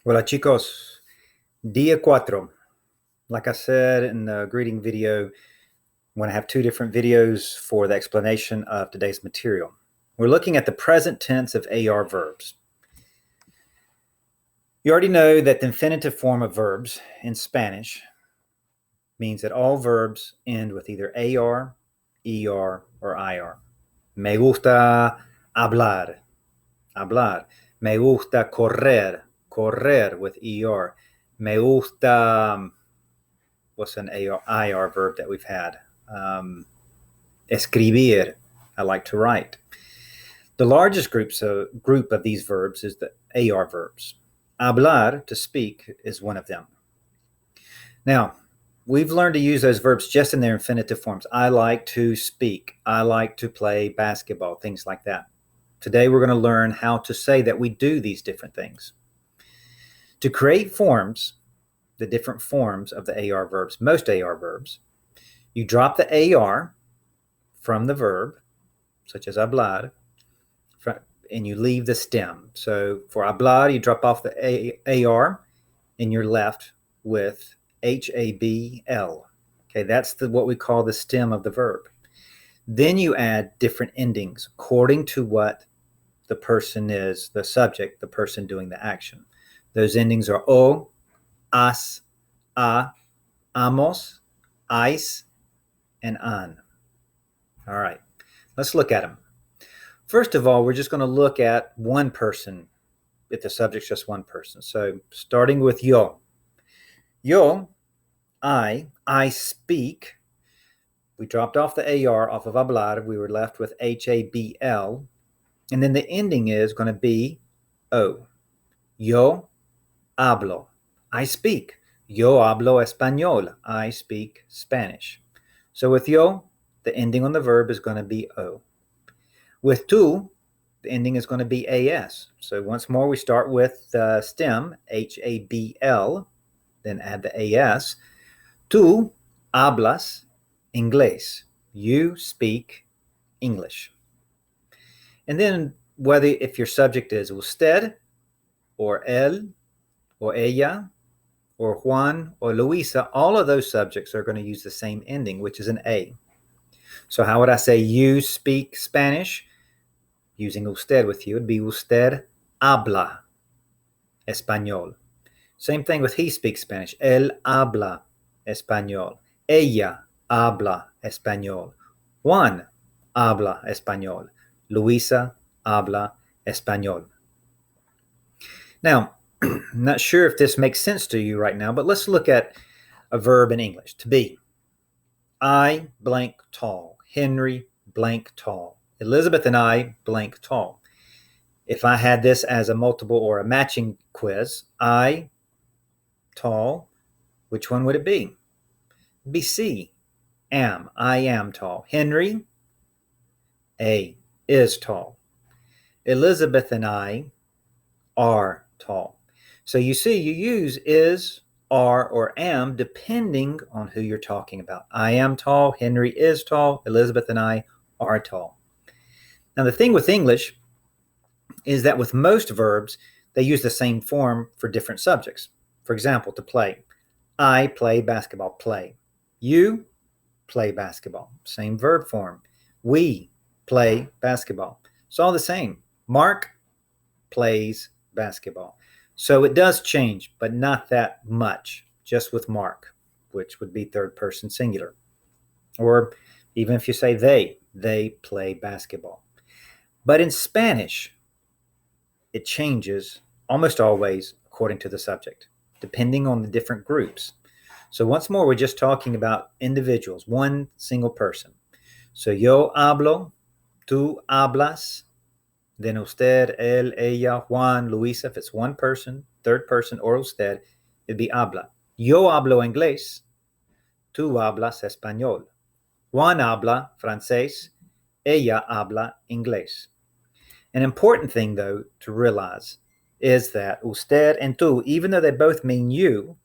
Hola chicos, día cuatro. Like I said in the greeting video, I'm going to have two different videos for the explanation of today's material. We're looking at the present tense of AR verbs. You already know that the infinitive form of verbs in Spanish means that all verbs end with either AR, ER, or IR. Me gusta hablar, hablar. Me gusta correr, correr with ER. Me gusta, what's an IR verb that we've had? Escribir, I like to write. The largest group of these verbs is the AR verbs. Hablar, to speak, is one of them. Now, we've learned to use those verbs just in their infinitive forms. I like to speak. I like to play basketball, things like that. Today, we're going to learn how to say that we do these different things. To create forms, the different forms of the AR verbs, most AR verbs, you drop the AR from the verb, such as hablar, and you leave the stem. So for hablar, you drop off the AR, and you're left with HABL. Okay, that's what we call the stem of the verb. Then you add different endings according to what the person is, the subject, the person doing the action. Those endings are o, as, a, amos, ais, and an. All right, let's look at them. First of all, we're just going to look at one person if the subject's just one person. So starting with yo. Yo, I speak. We dropped off the AR off of hablar. We were left with HABL. And then the ending is going to be O. Yo hablo. I speak. Yo hablo español. I speak Spanish. So with yo, the ending on the verb is going to be O. With tú, the ending is going to be AS. So once more, we start with the stem, HABL, then add the AS. Tú hablas inglés. You speak English. And then if your subject is usted, or él, or ella, or Juan, or Luisa, all of those subjects are going to use the same ending, which is an A. So how would I say you speak Spanish? Using usted with you, it'd be usted habla español. Same thing with he speaks Spanish. Él habla español. Ella habla español. Juan habla español. Luisa habla español. Now, I'm not sure if this makes sense to you right now, but let's look at a verb in English. To be. I blank tall. Henry blank tall. Elizabeth and I blank tall. If I had this as a multiple or a matching quiz, I tall, which one would it be? It'd be C. Am. I am tall. Henry, A, is tall. Elizabeth and I are tall. So you see, you use is, are, or am depending on who you're talking about. I am tall. Henry is tall. Elizabeth and I are tall. Now, the thing with English is that with most verbs, they use the same form for different subjects. For example, to play. I play basketball. Play. You play basketball. Same verb form. We play basketball. It's all the same. Mark plays basketball. So it does change, but not that much, just with Mark, which would be third person singular. Or even if you say they play basketball. But in Spanish, it changes almost always according to the subject, depending on the different groups. So once more, we're just talking about individuals, one single person. So yo hablo, tú hablas, then usted, él, ella, Juan, Luisa, if it's one person, third person, or usted, it'd be habla. Yo hablo inglés, tú hablas español. Juan habla francés, ella habla inglés. An important thing, though, to realize is that usted and tú, even though they both mean you,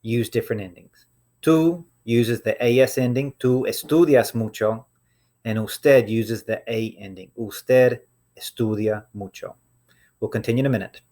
use different endings. Tú uses the AS ending, tú estudias mucho, and usted uses the A ending. Usted estudia mucho. We'll continue in a minute.